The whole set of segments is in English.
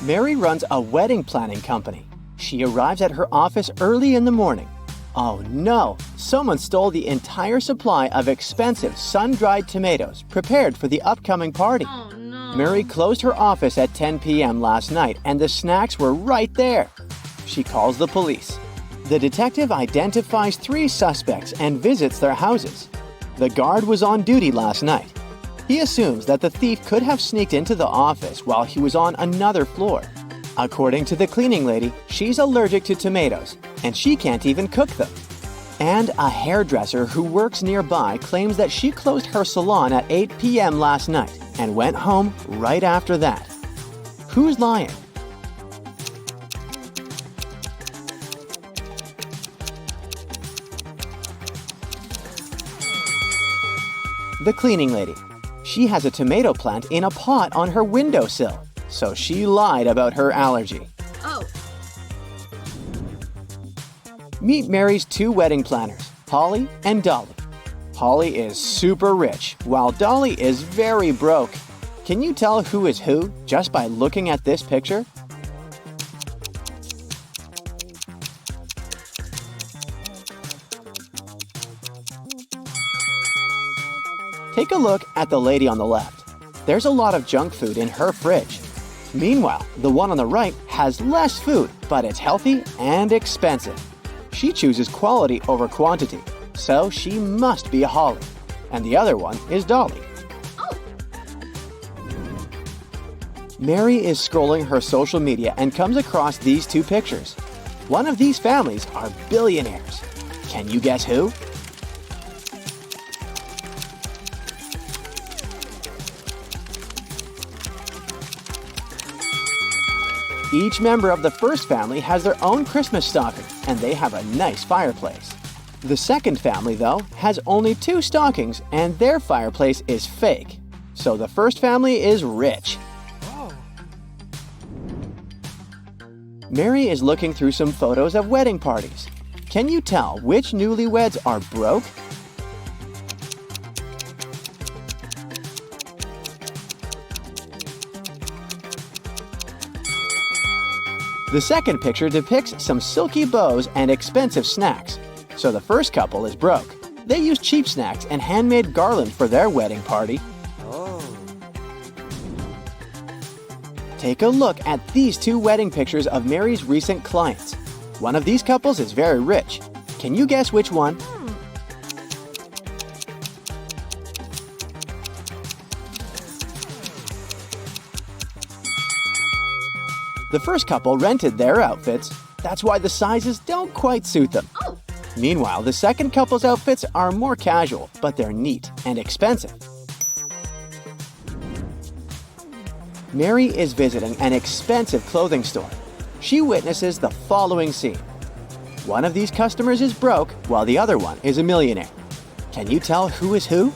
Mary runs a wedding planning company. She arrives at her office early in the morning. Oh no! Someone stole the entire supply of expensive sun-dried tomatoes prepared for the upcoming party. Oh no. Mary closed her office at 10 p.m. last night and the snacks were right there. She calls the police. The detective identifies 3 suspects and visits their houses. The guard was on duty last night. He assumes that the thief could have sneaked into the office while he was on another floor. According to the cleaning lady, she's allergic to tomatoes, and she can't even cook them. And a hairdresser who works nearby claims that she closed her salon at 8 p.m. last night and went home right after that. Who's lying? The cleaning lady. She has a tomato plant in a pot on her windowsill, so she lied about her allergy. Oh. Meet Mary's 2 wedding planners, Holly and Dolly. Holly is super rich, while Dolly is very broke. Can you tell who is who just by looking at this picture? Take a look at the lady on the left. There's a lot of junk food in her fridge. Meanwhile, the one on the right has less food, but it's healthy and expensive. She chooses quality over quantity, so she must be a Holly. And the other one is Dolly. Oh. Mary is scrolling her social media and comes across these 2 pictures. One of these families are billionaires. Can you guess who? Each member of the first family has their own Christmas stocking, and they have a nice fireplace. The second family, though, has only 2 stockings, and their fireplace is fake. So the first family is rich. Mary is looking through some photos of wedding parties. Can you tell which newlyweds are broke? The second picture depicts some silky bows and expensive snacks. So the first couple is broke. They use cheap snacks and handmade garland for their wedding party. Take a look at these 2 wedding pictures of Mary's recent clients. One of these couples is very rich. Can you guess which one? The first couple rented their outfits. That's why the sizes don't quite suit them. Oh. Meanwhile, the second couple's outfits are more casual, but they're neat and expensive. Mary is visiting an expensive clothing store. She witnesses the following scene. One of these customers is broke, while the other one is a millionaire. Can you tell who is who?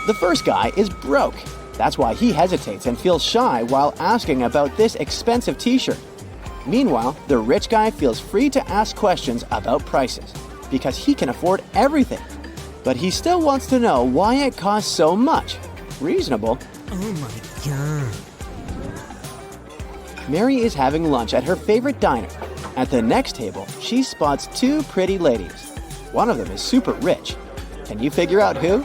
The first guy is broke. That's why he hesitates and feels shy while asking about this expensive t-shirt. Meanwhile, the rich guy feels free to ask questions about prices because he can afford everything. But he still wants to know why it costs so much. Reasonable. Oh my god. Mary is having lunch at her favorite diner. At the next table, she spots 2 pretty ladies. One of them is super rich. Can you figure out who?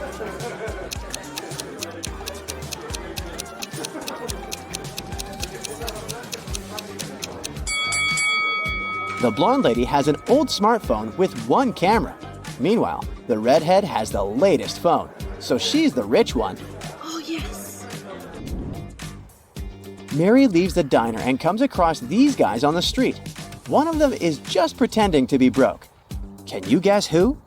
The blonde lady has an old smartphone with 1 camera. Meanwhile, the redhead has the latest phone, so she's the rich one. Oh, yes. Mary leaves the diner and comes across these guys on the street. One of them is just pretending to be broke. Can you guess who?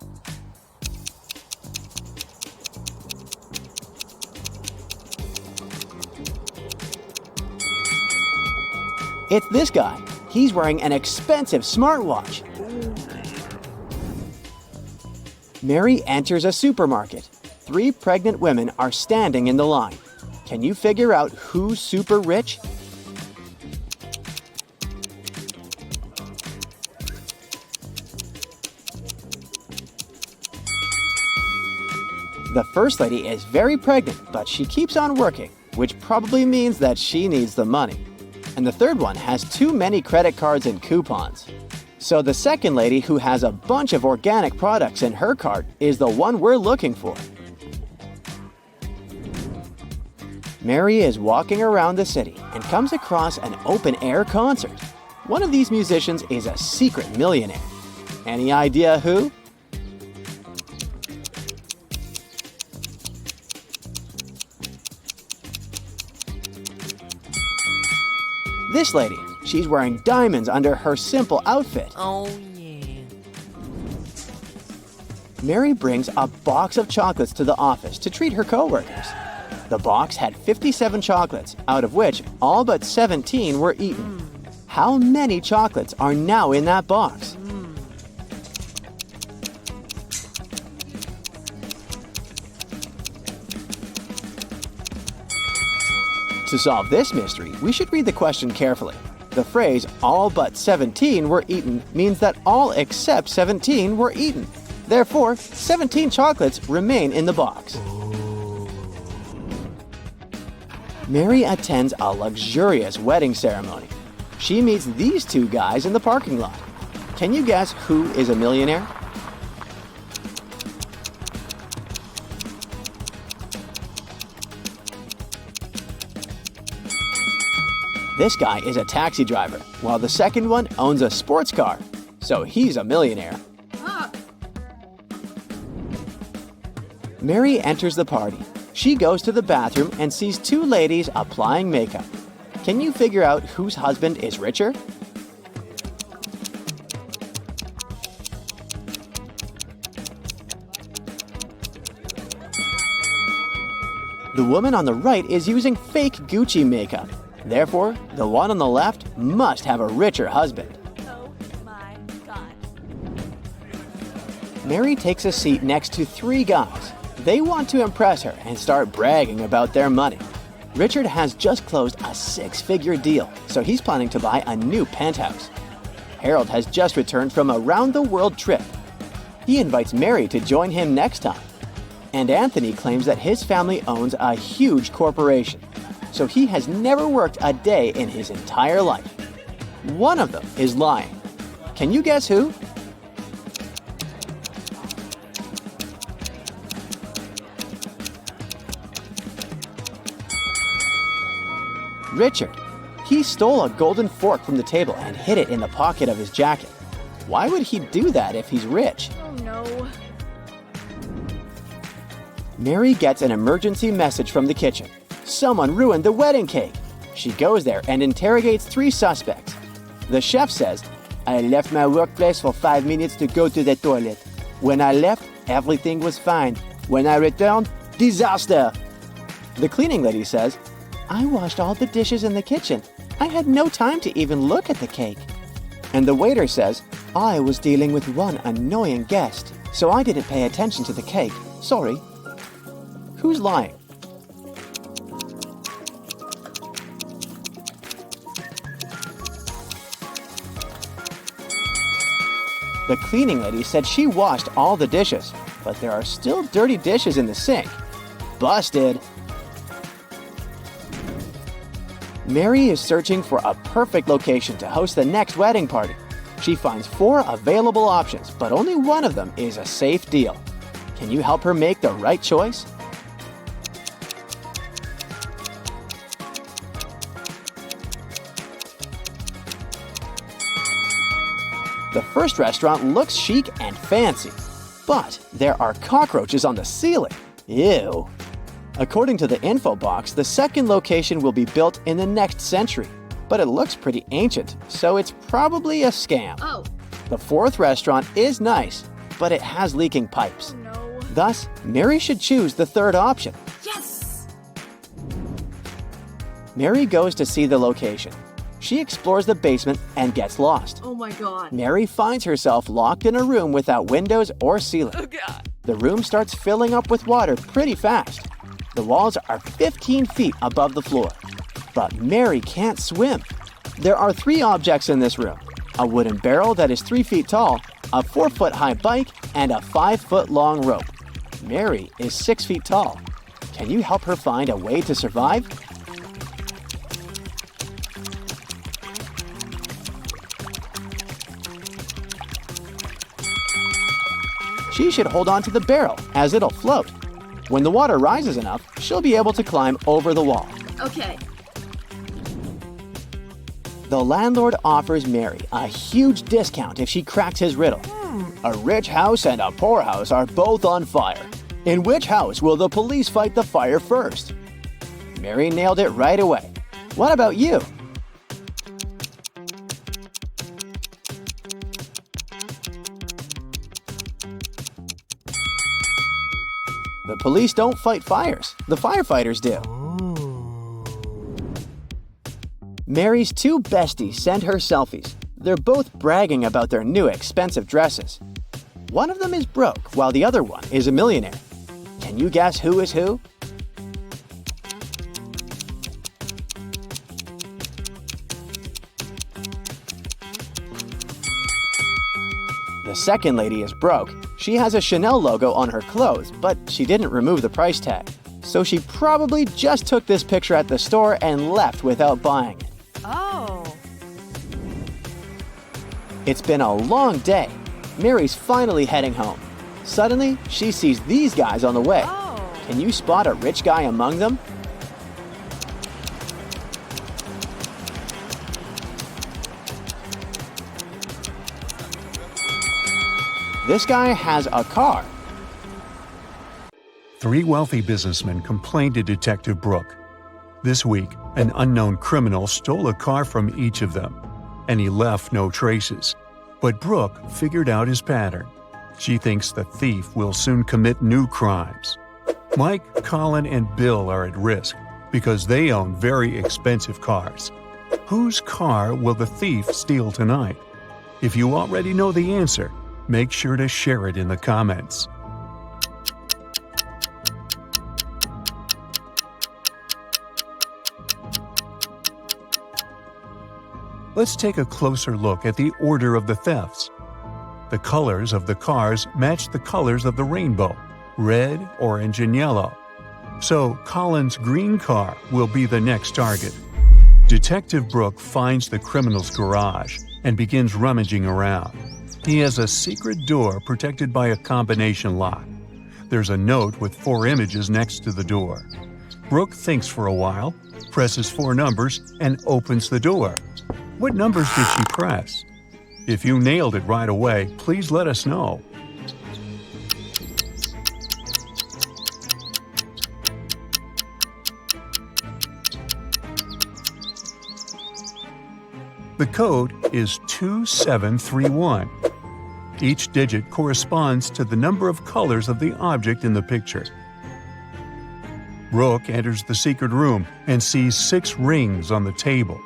It's this guy. He's wearing an expensive smartwatch. Mary enters a supermarket. 3 pregnant women are standing in the line. Can you figure out who's super rich? The first lady is very pregnant, but she keeps on working, which probably means that she needs the money. And the third one has too many credit cards and coupons. So the second lady, who has a bunch of organic products in her cart, is the one we're looking for. Mary is walking around the city and comes across an open-air concert. One of these musicians is a secret millionaire. Any idea who? This lady. She's wearing diamonds under her simple outfit. Oh, yeah. Mary brings a box of chocolates to the office to treat her coworkers. The box had 57 chocolates, out of which all but 17 were eaten. How many chocolates are now in that box? To solve this mystery, we should read the question carefully. The phrase, all but 17 were eaten, means that all except 17 were eaten. Therefore, 17 chocolates remain in the box. Mary attends a luxurious wedding ceremony. She meets these two guys in the parking lot. Can you guess who is a millionaire? This guy is a taxi driver, while the second one owns a sports car. So he's a millionaire. Ah. Mary enters the party. She goes to the bathroom and sees two ladies applying makeup. Can you figure out whose husband is richer? The woman on the right is using fake Gucci makeup. Therefore, the one on the left must have a richer husband. Oh my God. Mary takes a seat next to three guys. They want to impress her and start bragging about their money. Richard has just closed a six-figure deal, so he's planning to buy a new penthouse. Harold has just returned from a round-the-world trip. He invites Mary to join him next time. And Anthony claims that his family owns a huge corporation, so he has never worked a day in his entire life. One of them is lying. Can you guess who? Richard. He stole a golden fork from the table and hid it in the pocket of his jacket. Why would he do that if he's rich? Oh no. Mary gets an emergency message from the kitchen. Someone ruined the wedding cake. She goes there and interrogates three suspects. The chef says, I left my workplace for 5 minutes to go to the toilet. When I left, everything was fine. When I returned, disaster. The cleaning lady says, I washed all the dishes in the kitchen. I had no time to even look at the cake. And the waiter says, I was dealing with one annoying guest, so I didn't pay attention to the cake. Sorry. Who's lying? The cleaning lady said she washed all the dishes, but there are still dirty dishes in the sink. Busted! Mary is searching for a perfect location to host the next wedding party. She finds 4 available options, but only one of them is a safe deal. Can you help her make the right choice? The first restaurant looks chic and fancy, but there are cockroaches on the ceiling. Ew. According to the info box, the second location will be built in the next century, but it looks pretty ancient, so it's probably a scam. Oh. The fourth restaurant is nice, but it has leaking pipes. No. Thus, Mary should choose the third option. Yes. Mary goes to see the location. She explores the basement and gets lost. Oh my God. Mary finds herself locked in a room without windows or ceiling. Oh God. The room starts filling up with water pretty fast. The walls are 15 feet above the floor. But Mary can't swim. There are 3 objects in this room. A wooden barrel that is 3 feet tall, a 4-foot high bike, and a 5-foot long rope. Mary is 6 feet tall. Can you help her find a way to survive? She should hold on to the barrel, as it'll float. When the water rises enough, she'll be able to climb over the wall. Okay. The landlord offers Mary a huge discount if she cracks his riddle. A rich house and a poor house are both on fire. In which house will the police fight the fire first? Mary nailed it right away. What about you? The police don't fight fires. The firefighters do. Mary's two besties send her selfies. They're both bragging about their new expensive dresses. One of them is broke, while the other one is a millionaire. Can you guess who is who? The second lady is broke. She has a Chanel logo on her clothes, but she didn't remove the price tag. So she probably just took this picture at the store and left without buying it. Oh. It's been a long day. Mary's finally heading home. Suddenly, she sees these guys on the way. Oh. Can you spot a rich guy among them? This guy has a car. 3 wealthy businessmen complained to Detective Brooke. This week, an unknown criminal stole a car from each of them, and he left no traces. But Brooke figured out his pattern. She thinks the thief will soon commit new crimes. Mike, Colin, and Bill are at risk because they own very expensive cars. Whose car will the thief steal tonight? If you already know the answer, make sure to share it in the comments. Let's take a closer look at the order of the thefts. The colors of the cars match the colors of the rainbow: red, orange, and yellow. So Colin's green car will be the next target. Detective Brooke finds the criminal's garage and begins rummaging around. He has a secret door protected by a combination lock. There's a note with 4 images next to the door. Brooke thinks for a while, presses 4 numbers, and opens the door. What numbers did she press? If you nailed it right away, please let us know. The code is 2731. Each digit corresponds to the number of colors of the object in the picture. Brooke enters the secret room and sees 6 rings on the table.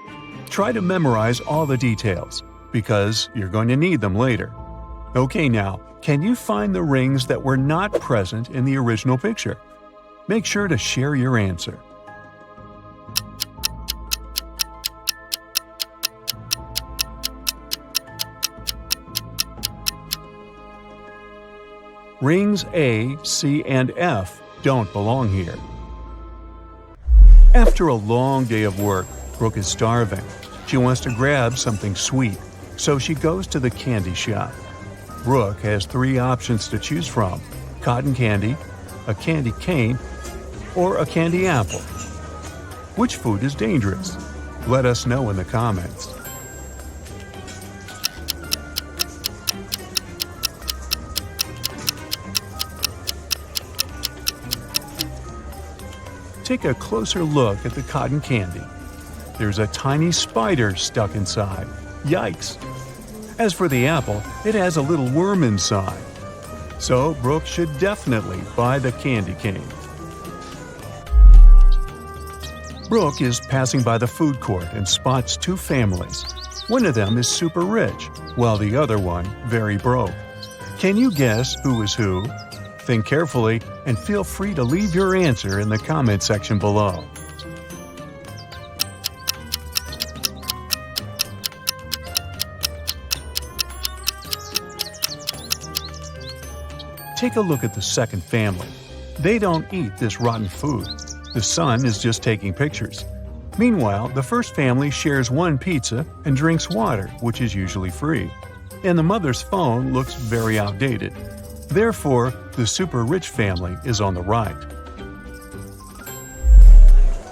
Try to memorize all the details, because you're going to need them later. Okay, now, can you find the rings that were not present in the original picture? Make sure to share your answer. Rings A, C, and F don't belong here. After a long day of work, Brooke is starving. She wants to grab something sweet, so she goes to the candy shop. Brooke has 3 options to choose from: cotton candy, a candy cane, or a candy apple. Which food is dangerous? Let us know in the comments. Take a closer look at the cotton candy. There's a tiny spider stuck inside. Yikes! As for the apple, it has a little worm inside. So Brooke should definitely buy the candy cane. Brooke is passing by the food court and spots 2 families. One of them is super rich, while the other one very broke. Can you guess who is who? Think carefully and feel free to leave your answer in the comment section below. Take a look at the second family. They don't eat this rotten food. The son is just taking pictures. Meanwhile, the first family shares one pizza and drinks water, which is usually free. And the mother's phone looks very outdated. Therefore, the super rich family is on the right.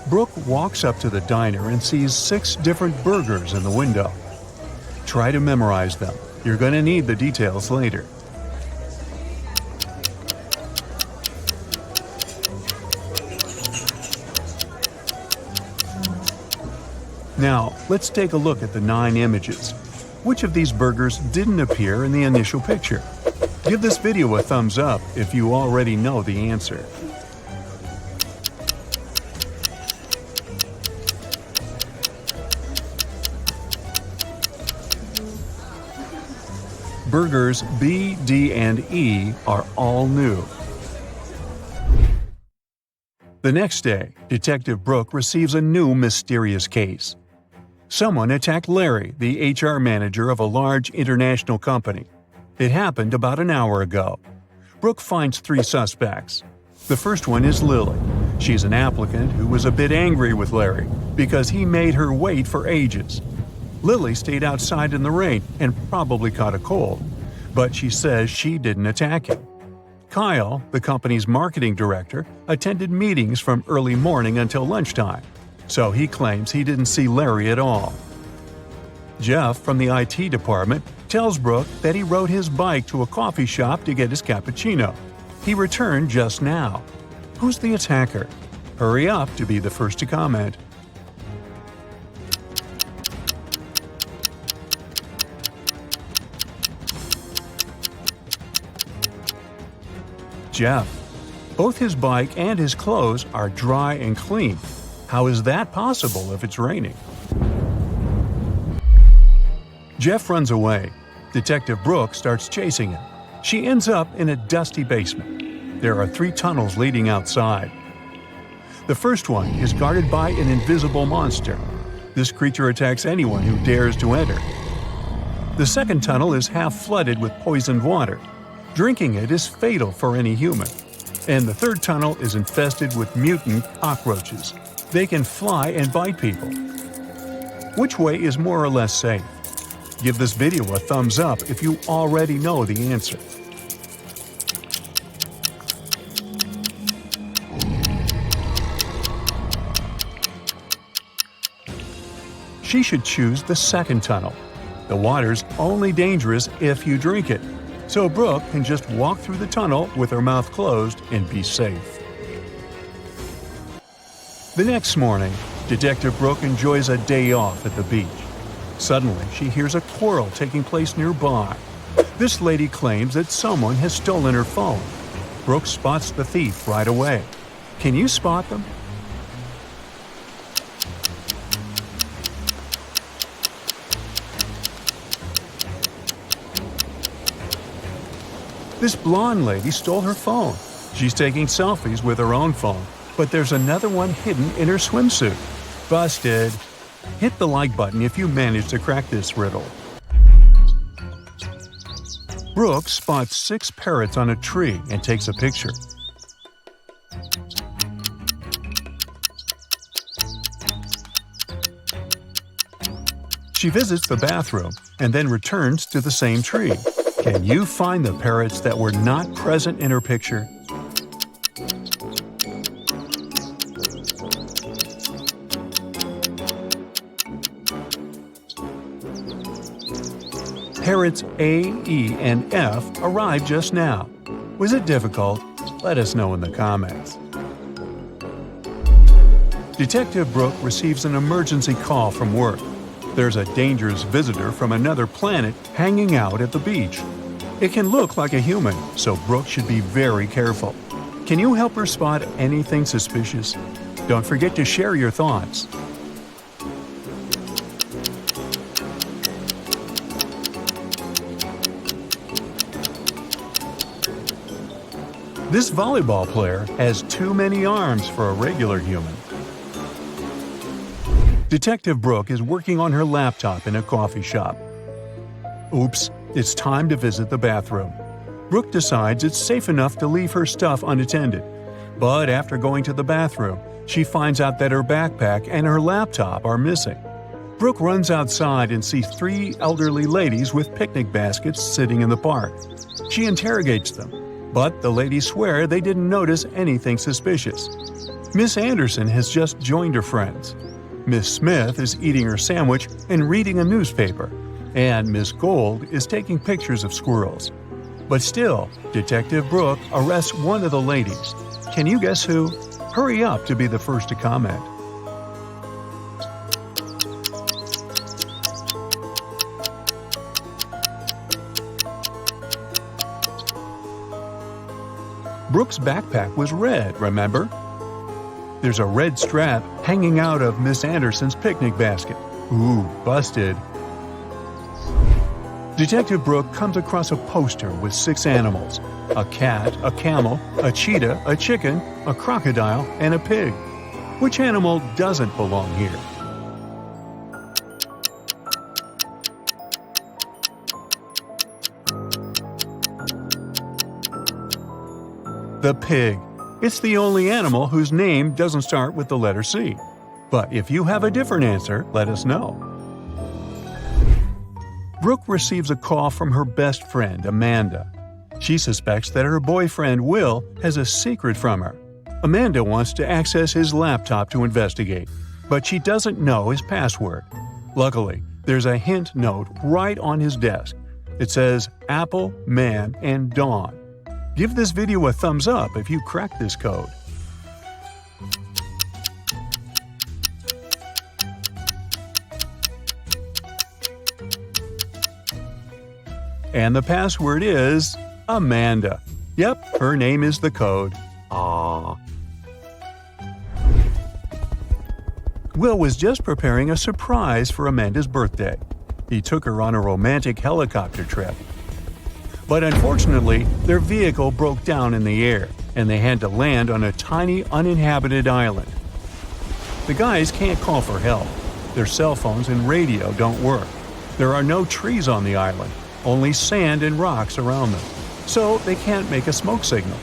Brooke walks up to the diner and sees 6 different burgers in the window. Try to memorize them. You're going to need the details later. Now, let's take a look at the 9 images. Which of these burgers didn't appear in the initial picture? Give this video a thumbs up if you already know the answer. Burgers B, D, and E are all new. The next day, Detective Brooke receives a new mysterious case. Someone attacked Larry, the HR manager of a large international company. It happened about an hour ago. Brooke finds 3 suspects. The first one is Lily. She's an applicant who was a bit angry with Larry because he made her wait for ages. Lily stayed outside in the rain and probably caught a cold, but she says she didn't attack him. Kyle, the company's marketing director, attended meetings from early morning until lunchtime, so he claims he didn't see Larry at all. Jeff from the IT department tells Brooke that he rode his bike to a coffee shop to get his cappuccino. He returned just now. Who's the attacker? Hurry up to be the first to comment. Jeff. Both his bike and his clothes are dry and clean. How is that possible if it's raining? Jeff runs away. Detective Brooke starts chasing him. She ends up in a dusty basement. There are 3 tunnels leading outside. The first one is guarded by an invisible monster. This creature attacks anyone who dares to enter. The second tunnel is half flooded with poisoned water. Drinking it is fatal for any human. And the third tunnel is infested with mutant cockroaches. They can fly and bite people. Which way is more or less safe? Give this video a thumbs up if you already know the answer. She should choose the second tunnel. The water's only dangerous if you drink it, so Brooke can just walk through the tunnel with her mouth closed and be safe. The next morning, Detective Brooke enjoys a day off at the beach. Suddenly, she hears a quarrel taking place nearby. This lady claims that someone has stolen her phone. Brooke spots the thief right away. Can you spot them? This blonde lady stole her phone. She's taking selfies with her own phone, but there's another one hidden in her swimsuit. Busted! Hit the like button if you manage to crack this riddle. Brooke spots 6 parrots on a tree and takes a picture. She visits the bathroom and then returns to the same tree. Can you find the parrots that were not present in her picture? Parrots A, E, and F arrived just now. Was it difficult? Let us know in the comments. Detective Brooke receives an emergency call from work. There's a dangerous visitor from another planet hanging out at the beach. It can look like a human, so Brooke should be very careful. Can you help her spot anything suspicious? Don't forget to share your thoughts. This volleyball player has too many arms for a regular human. Detective Brooke is working on her laptop in a coffee shop. Oops, it's time to visit the bathroom. Brooke decides it's safe enough to leave her stuff unattended. But after going to the bathroom, she finds out that her backpack and her laptop are missing. Brooke runs outside and sees 3 elderly ladies with picnic baskets sitting in the park. She interrogates them, but the ladies swear they didn't notice anything suspicious. Miss Anderson has just joined her friends. Miss Smith is eating her sandwich and reading a newspaper, and Miss Gold is taking pictures of squirrels. But still, Detective Brooke arrests one of the ladies. Can you guess who? Hurry up to be the first to comment. Brooke's backpack was red, remember? There's a red strap hanging out of Miss Anderson's picnic basket. Ooh, busted. Detective Brooke comes across a poster with 6 animals: a cat, a camel, a cheetah, a chicken, a crocodile, and a pig. Which animal doesn't belong here? The pig. It's the only animal whose name doesn't start with the letter C. But if you have a different answer, let us know. Brooke receives a call from her best friend, Amanda. She suspects that her boyfriend, Will, has a secret from her. Amanda wants to access his laptop to investigate, but she doesn't know his password. Luckily, there's a hint note right on his desk. It says Apple, Man, and Dawn. Give this video a thumbs up if you crack this code. And the password is Amanda. Yep, her name is the code. Aww. Will was just preparing a surprise for Amanda's birthday. He took her on a romantic helicopter trip. But unfortunately, their vehicle broke down in the air, and they had to land on a tiny uninhabited island. The guys can't call for help. Their cell phones and radio don't work. There are no trees on the island, only sand and rocks around them, so they can't make a smoke signal.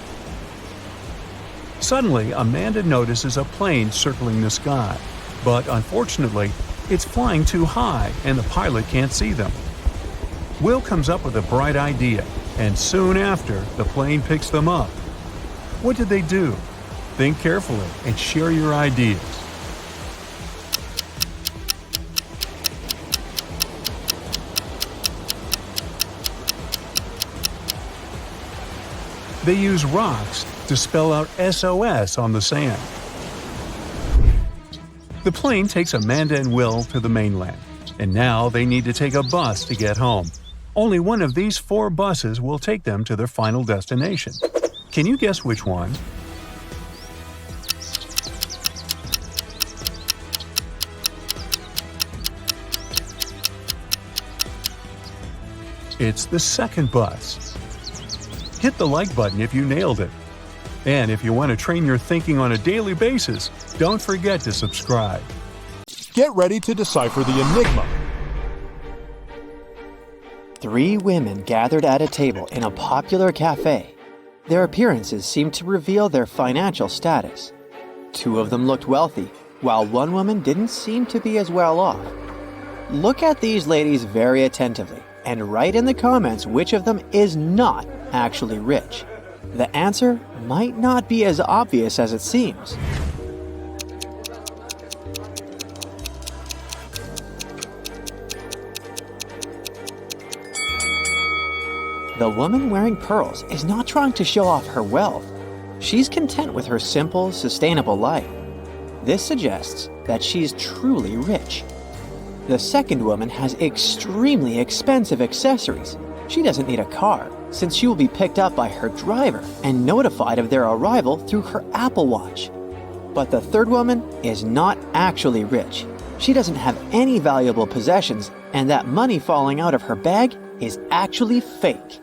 Suddenly, Amanda notices a plane circling the sky, but unfortunately, it's flying too high and the pilot can't see them. Will comes up with a bright idea, and soon after, the plane picks them up. What did they do? Think carefully and share your ideas. They use rocks to spell out SOS on the sand. The plane takes Amanda and Will to the mainland, and now they need to take a bus to get home. Only one of these 4 buses will take them to their final destination. Can you guess which one? It's the second bus. Hit the like button if you nailed it. And if you want to train your thinking on a daily basis, don't forget to subscribe. Get ready to decipher the enigma. 3 women gathered at a table in a popular cafe. Their appearances seemed to reveal their financial status. 2 of them looked wealthy, while 1 woman didn't seem to be as well off. Look at these ladies very attentively and write in the comments which of them is not actually rich. The answer might not be as obvious as it seems. The woman wearing pearls is not trying to show off her wealth. She's content with her simple, sustainable life. This suggests that she's truly rich. The second woman has extremely expensive accessories. She doesn't need a car, since she will be picked up by her driver and notified of their arrival through her Apple Watch. But the third woman is not actually rich. She doesn't have any valuable possessions, and that money falling out of her bag is actually fake.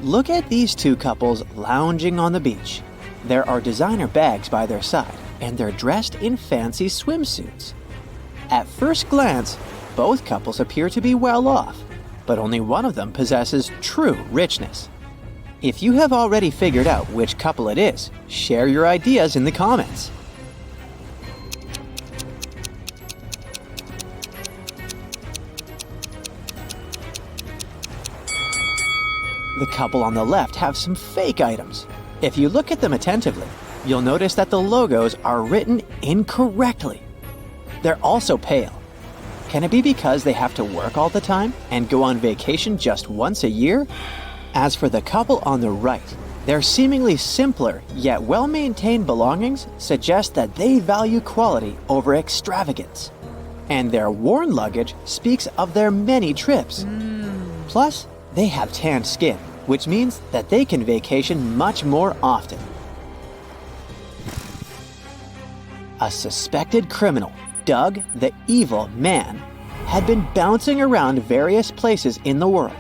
Look at these 2 couples lounging on the beach. There are designer bags by their side, and they're dressed in fancy swimsuits. At first glance, both couples appear to be well off. but only one of them possesses true richness. If you have already figured out which couple it is, share your ideas in the comments. The couple on the left have some fake items. If you look at them attentively, you'll notice that the logos are written incorrectly. They're also pale. Can it be because they have to work all the time and go on vacation just once a year? As for the couple on the right, their seemingly simpler yet well-maintained belongings suggest that they value quality over extravagance. And their worn luggage speaks of their many trips. Plus, they have tanned skin, which means that they can vacation much more often. A suspected criminal, Doug the Evil Man, had been bouncing around various places in the world.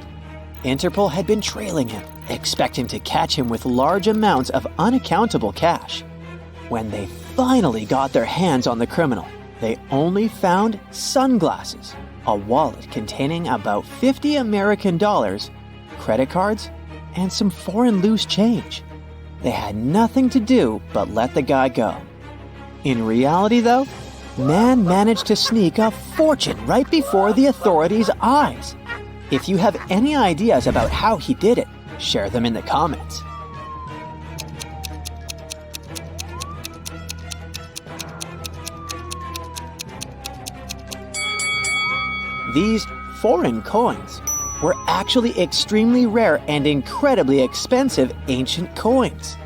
Interpol had been trailing him, expecting to catch him with large amounts of unaccountable cash. When they finally got their hands on the criminal, they only found sunglasses, a wallet containing about $50 American, credit cards, and some foreign loose change. They had nothing to do but let the guy go. In reality, though, Man managed to sneak a fortune right before the authorities' eyes. If you have any ideas about how he did it, share them in the comments. These foreign coins were actually extremely rare and incredibly expensive ancient coins.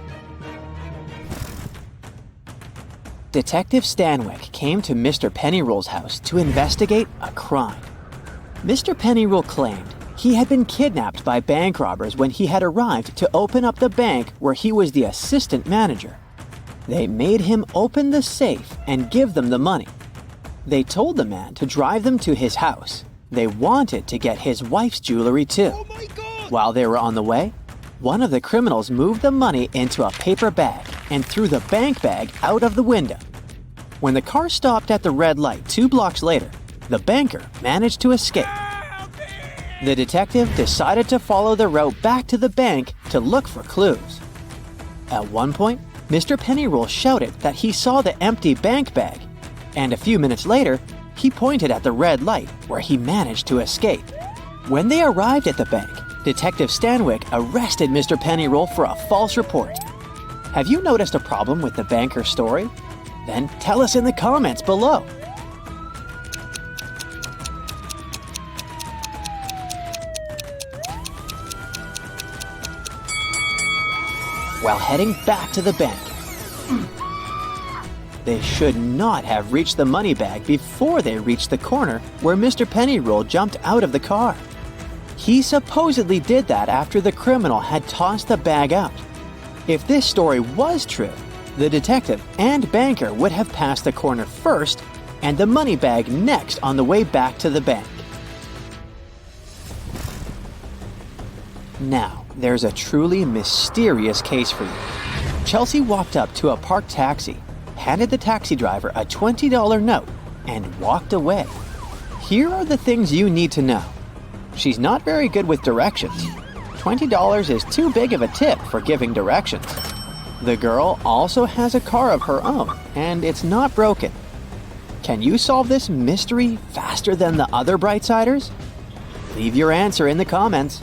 Detective Stanwyck came to Mr. Pennyroll's house to investigate a crime. Mr. Pennyroll claimed he had been kidnapped by bank robbers when he had arrived to open up the bank where he was the assistant manager. They made him open the safe and give them the money. They told the man to drive them to his house. They wanted to get his wife's jewelry too. Oh my God! While they were on the way, one of the criminals moved the money into a paper bag and threw the bank bag out of the window. When the car stopped at the red light 2 blocks later, the banker managed to escape. The detective decided to follow the route back to the bank to look for clues. At one point, Mr. Pennyroll shouted that he saw the empty bank bag, and a few minutes later, he pointed at the red light where he managed to escape. When they arrived at the bank, Detective Stanwyck arrested Mr. Pennyroll for a false report. Have you noticed a problem with the banker's story? Then tell us in the comments below. While heading back to the bank, they should not have reached the money bag before they reached the corner where Mr. Pennyroll jumped out of the car. He supposedly did that after the criminal had tossed the bag out. If this story was true, the detective and banker would have passed the corner first and the money bag next on the way back to the bank. Now, there's a truly mysterious case for you. Chelsea walked up to a parked taxi, handed the taxi driver a $20 note, and walked away. Here are the things you need to know. She's not very good with directions. $20 is too big of a tip for giving directions. The girl also has a car of her own, and it's not broken. Can you solve this mystery faster than the other Brightsiders? Leave your answer in the comments.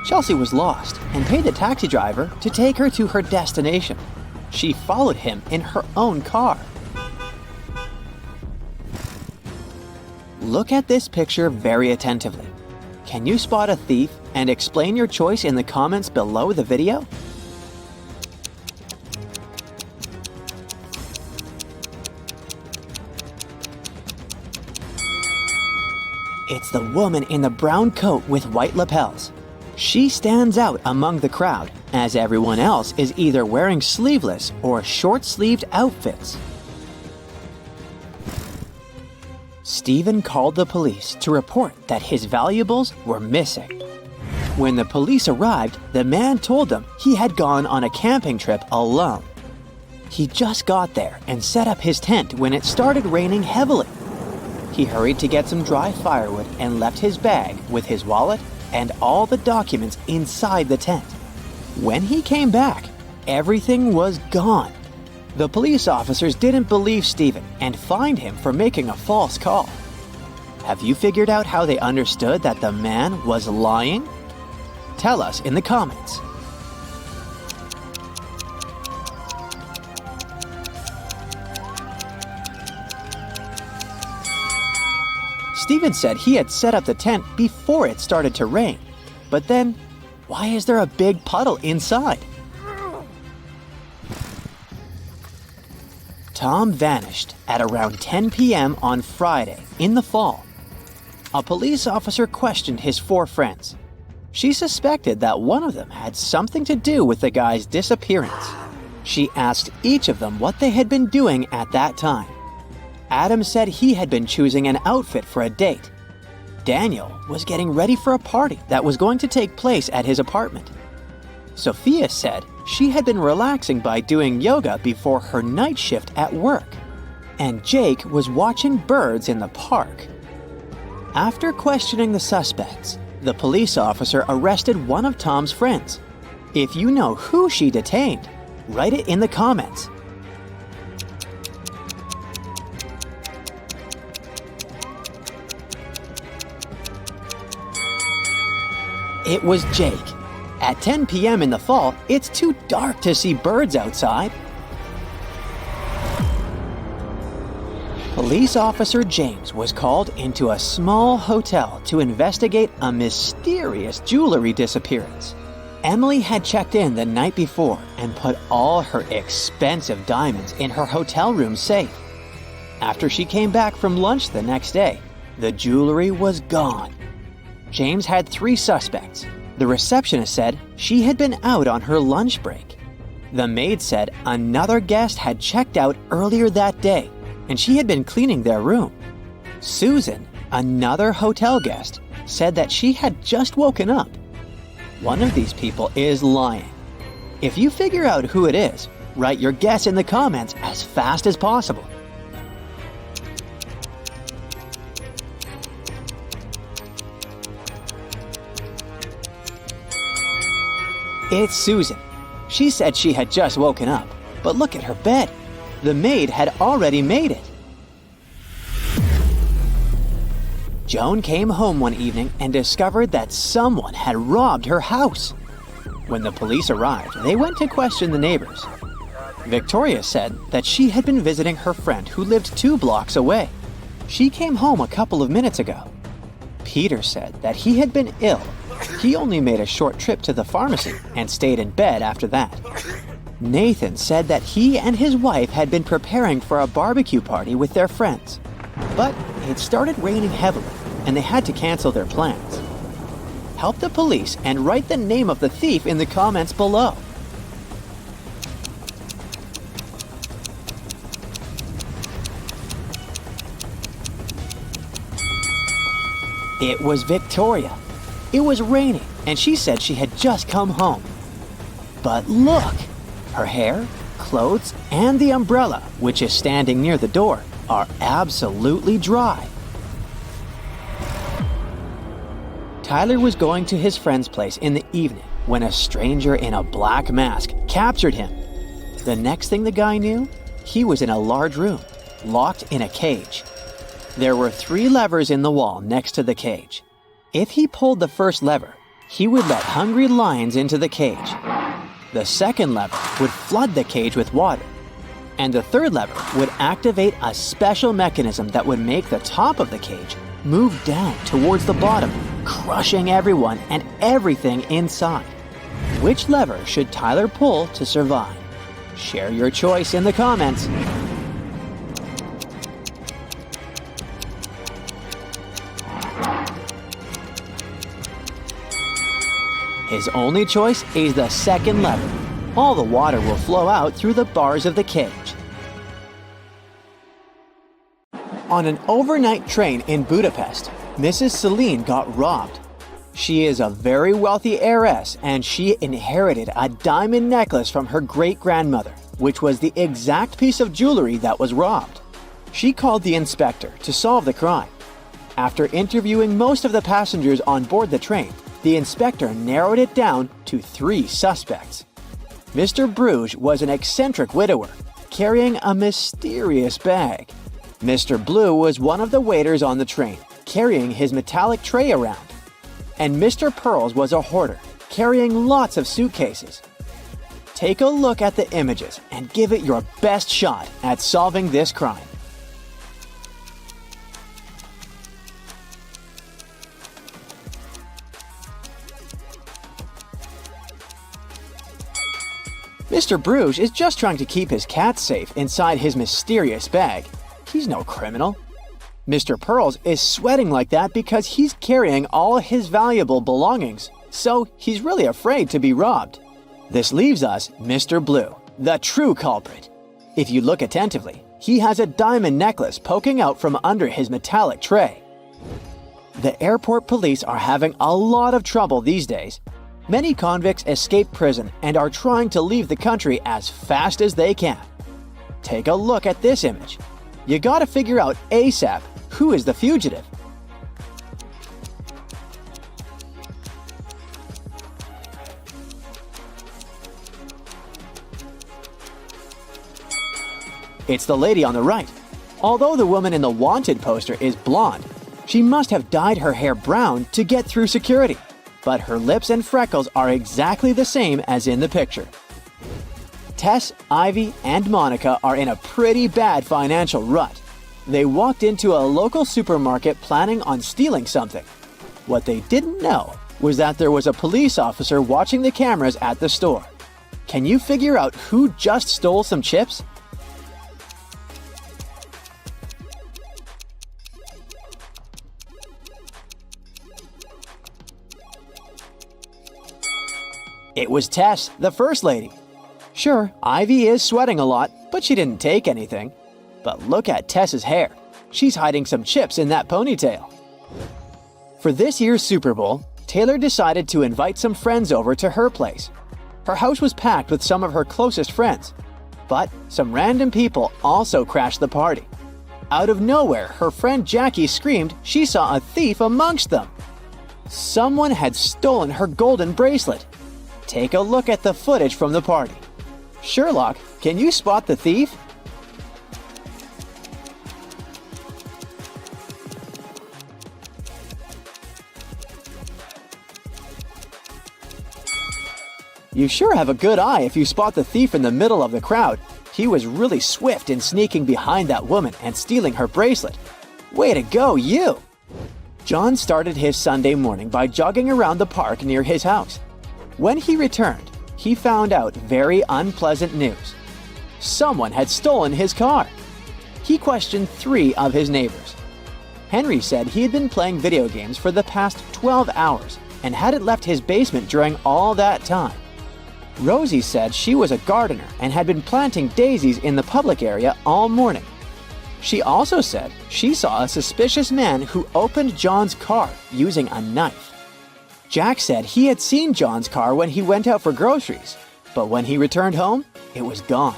Chelsea was lost and paid the taxi driver to take her to her destination. She followed him in her own car. Look at this picture very attentively. Can you spot a thief and explain your choice in the comments below the video? It's the woman in the brown coat with white lapels. She stands out among the crowd, as everyone else is either wearing sleeveless or short-sleeved outfits. Stephen called the police to report that his valuables were missing. When the police arrived, the man told them he had gone on a camping trip alone. He just got there and set up his tent when it started raining heavily. He hurried to get some dry firewood and left his bag with his wallet and all the documents inside the tent. When he came back, everything was gone. The police officers didn't believe Stephen and fined him for making a false call. Have you figured out how they understood that the man was lying? Tell us in the comments. Stephen said he had set up the tent before it started to rain. But then, why is there a big puddle inside? Tom vanished at around 10 p.m. on Friday in the fall. A police officer questioned his 4 friends. She suspected that one of them had something to do with the guy's disappearance. She asked each of them what they had been doing at that time. Adam said he had been choosing an outfit for a date. Daniel was getting ready for a party that was going to take place at his apartment. Sophia said she had been relaxing by doing yoga before her night shift at work. And Jake was watching birds in the park. After questioning the suspects, the police officer arrested one of Tom's friends. If you know who she detained, write it in the comments. It was Jake. At 10 p.m. in the fall, it's too dark to see birds outside. Police officer James was called into a small hotel to investigate a mysterious jewelry disappearance. Emily had checked in the night before and put all her expensive diamonds in her hotel room safe. After she came back from lunch the next day, the jewelry was gone. James had 3 suspects. The receptionist said she had been out on her lunch break. The maid said another guest had checked out earlier that day, and she had been cleaning their room. Susan, another hotel guest, said that she had just woken up. One of these people is lying. If you figure out who it is, write your guess in the comments as fast as possible. It's Susan. She said she had just woken up, but look at her bed. The maid had already made it. Joan came home one evening and discovered that someone had robbed her house. When the police arrived, they went to question the neighbors. Victoria said that she had been visiting her friend who lived 2 blocks away. She came home a couple of minutes ago. Peter said that he had been ill. He only made a short trip to the pharmacy and stayed in bed after that. Nathan said that he and his wife had been preparing for a barbecue party with their friends. But it started raining heavily, and they had to cancel their plans. Help the police and write the name of the thief in the comments below. It was Victoria. It was raining, and she said she had just come home. But look! Her hair, clothes, and the umbrella, which is standing near the door, are absolutely dry. Tyler was going to his friend's place in the evening when a stranger in a black mask captured him. The next thing the guy knew, he was in a large room, locked in a cage. There were 3 levers in the wall next to the cage. If he pulled the first lever, he would let hungry lions into the cage. The second lever would flood the cage with water. And the third lever would activate a special mechanism that would make the top of the cage move down towards the bottom, crushing everyone and everything inside. Which lever should Tyler pull to survive? Share your choice in the comments. His only choice is the second lever. All the water will flow out through the bars of the cage. On an overnight train in Budapest, Mrs. Celine got robbed. She is a very wealthy heiress and she inherited a diamond necklace from her great-grandmother. which was the exact piece of jewelry that was robbed. She called the inspector to solve the crime. After interviewing most of the passengers on board the train, the inspector narrowed it down to 3 suspects. Mr. Bruges was an eccentric widower, carrying a mysterious bag. Mr. Blue was one of the waiters on the train, carrying his metallic tray around. And Mr. Pearls was a hoarder, carrying lots of suitcases. Take a look at the images and give it your best shot at solving this crime. Mr. Bruges is just trying to keep his cat safe inside his mysterious bag. He's no criminal. Mr. Pearls is sweating like that because he's carrying all his valuable belongings, so he's really afraid to be robbed. This leaves us Mr. Blue, the true culprit. If you look attentively, he has a diamond necklace poking out from under his metallic tray. The airport police are having a lot of trouble these days. Many convicts escape prison and are trying to leave the country as fast as they can. Take a look at this image. You gotta figure out ASAP who is the fugitive. It's the lady on the right. Although the woman in the wanted poster is blonde, she must have dyed her hair brown to get through security. But her lips and freckles are exactly the same as in the picture. Tess, Ivy, and Monica are in a pretty bad financial rut. They walked into a local supermarket planning on stealing something. What they didn't know was that there was a police officer watching the cameras at the store. Can you figure out who just stole some chips? It was Tess, the first lady. Sure, Ivy is sweating a lot, but she didn't take anything. But look at Tess's hair. She's hiding some chips in that ponytail. For this year's Super Bowl, Taylor decided to invite some friends over to her place. Her house was packed with some of her closest friends. But some random people also crashed the party. Out of nowhere, her friend Jackie screamed she saw a thief amongst them. Someone had stolen her golden bracelet. Take a look at the footage from the party. Sherlock, can you spot the thief? You sure have a good eye if you spot the thief in the middle of the crowd. He was really swift in sneaking behind that woman and stealing her bracelet. Way to go, you! John started his Sunday morning by jogging around the park near his house. When he returned, he found out very unpleasant news. Someone had stolen his car. He questioned 3 of his neighbors. Henry said he had been playing video games for the past 12 hours and hadn't left his basement during all that time. Rosie said she was a gardener and had been planting daisies in the public area all morning. She also said she saw a suspicious man who opened John's car using a knife. Jack said he had seen John's car when he went out for groceries, but when he returned home, it was gone.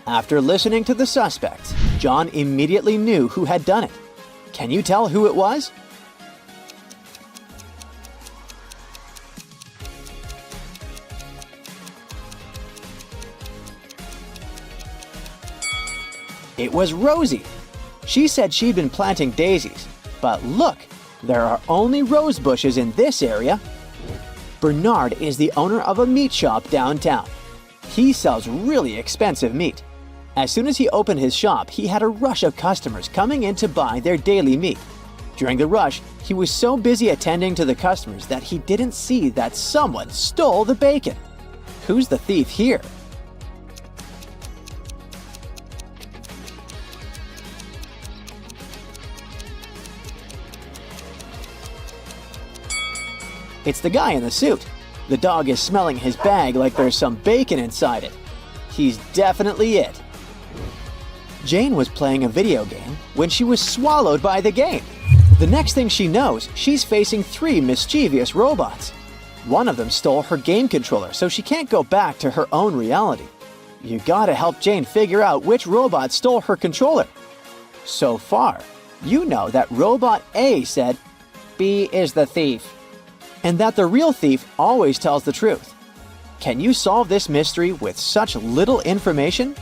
After listening to the suspects, John immediately knew who had done it. Can you tell who it was? It was Rosie. She said she'd been planting daisies, but look, there are only rose bushes in this area. Bernard is the owner of a meat shop downtown. He sells really expensive meat. As soon as he opened his shop, he had a rush of customers coming in to buy their daily meat. During the rush, he was so busy attending to the customers that he didn't see that someone stole the bacon. Who's the thief here? It's the guy in the suit. The dog is smelling his bag like there's some bacon inside it. He's definitely it. Jane was playing a video game when she was swallowed by the game. The next thing she knows, she's facing 3 mischievous robots. One of them stole her game controller, so she can't go back to her own reality. You gotta help Jane figure out which robot stole her controller. So far, you know that Robot A said, "B is the thief," and that the real thief always tells the truth. Can you solve this mystery with such little information?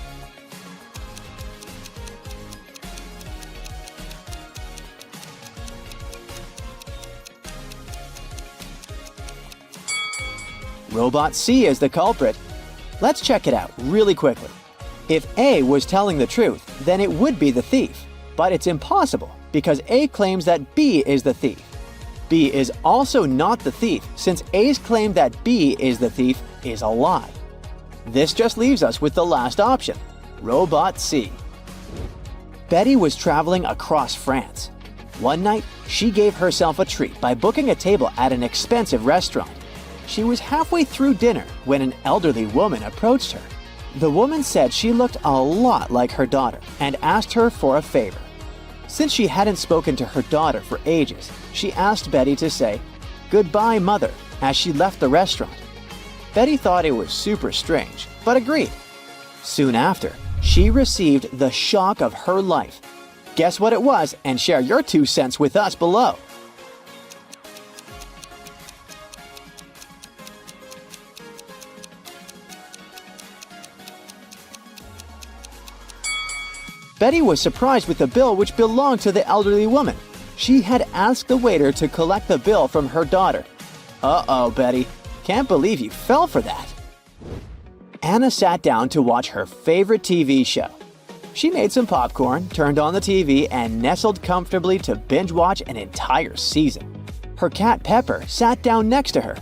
Robot C is the culprit. Let's check it out really quickly. If A was telling the truth, then it would be the thief. But it's impossible because A claims that B is the thief. B is also not the thief since A's claim that B is the thief is a lie. This just leaves us with the last option, Robot C. Betty was traveling across France. One night, she gave herself a treat by booking a table at an expensive restaurant. She was halfway through dinner when an elderly woman approached her. The woman said she looked a lot like her daughter and asked her for a favor. Since she hadn't spoken to her daughter for ages, she asked Betty to say, "Goodbye, Mother," as she left the restaurant. Betty thought it was super strange, but agreed. Soon after, she received the shock of her life. Guess what it was and share your 2 cents with us below. Betty was surprised with the bill which belonged to the elderly woman. She had asked the waiter to collect the bill from her daughter. Uh-oh, Betty. Can't believe you fell for that. Anna sat down to watch her favorite TV show. She made some popcorn, turned on the TV, and nestled comfortably to binge watch an entire season. Her cat Pepper sat down next to her.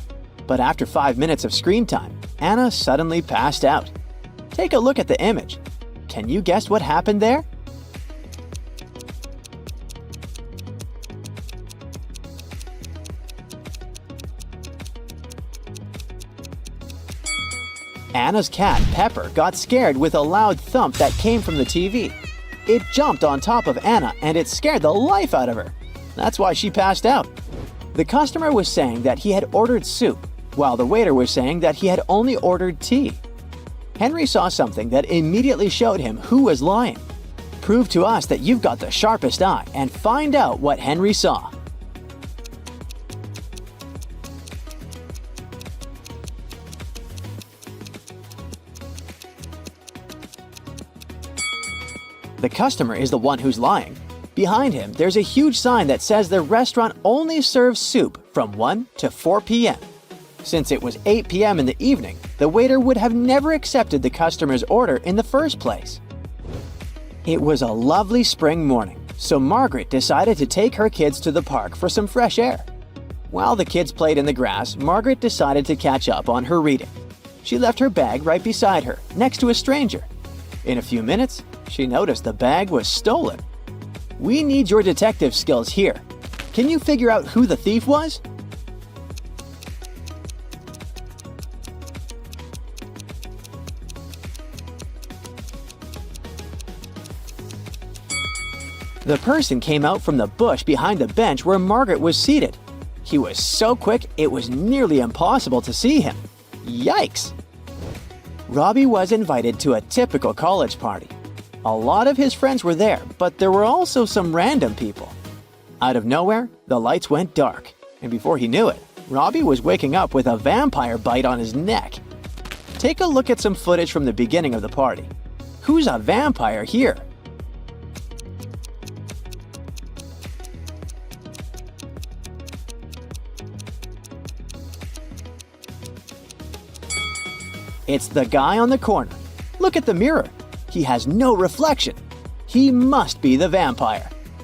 But after 5 minutes of screen time, Anna suddenly passed out. Take a look at the image. Can you guess what happened there? Anna's cat, Pepper, got scared with a loud thump that came from the TV. It jumped on top of Anna and it scared the life out of her. That's why she passed out. The customer was saying that he had ordered soup, while the waiter was saying that he had only ordered tea. Henry saw something that immediately showed him who was lying. Prove to us that you've got the sharpest eye and find out what Henry saw. The customer is the one who's lying. Behind him, there's a huge sign that says the restaurant only serves soup from 1 to 4 p.m. Since it was 8 p.m. in the evening, the waiter would have never accepted the customer's order in the first place. It was a lovely spring morning, so Margaret decided to take her kids to the park for some fresh air. While the kids played in the grass, Margaret decided to catch up on her reading. She left her bag right beside her, next to a stranger. In a few minutes, she noticed the bag was stolen. We need your detective skills here. Can you figure out who the thief was? The person came out from the bush behind the bench where Margaret was seated. He was so quick it was nearly impossible to see him. Yikes! Robbie was invited to a typical college party. A lot of his friends were there, but there were also some random people. Out of nowhere, the lights went dark, and before he knew it, Robbie was waking up with a vampire bite on his neck. Take a look at some footage from the beginning of the party. Who's a vampire here? It's the guy on the corner. Look at the mirror. He has no reflection. He must be the vampire.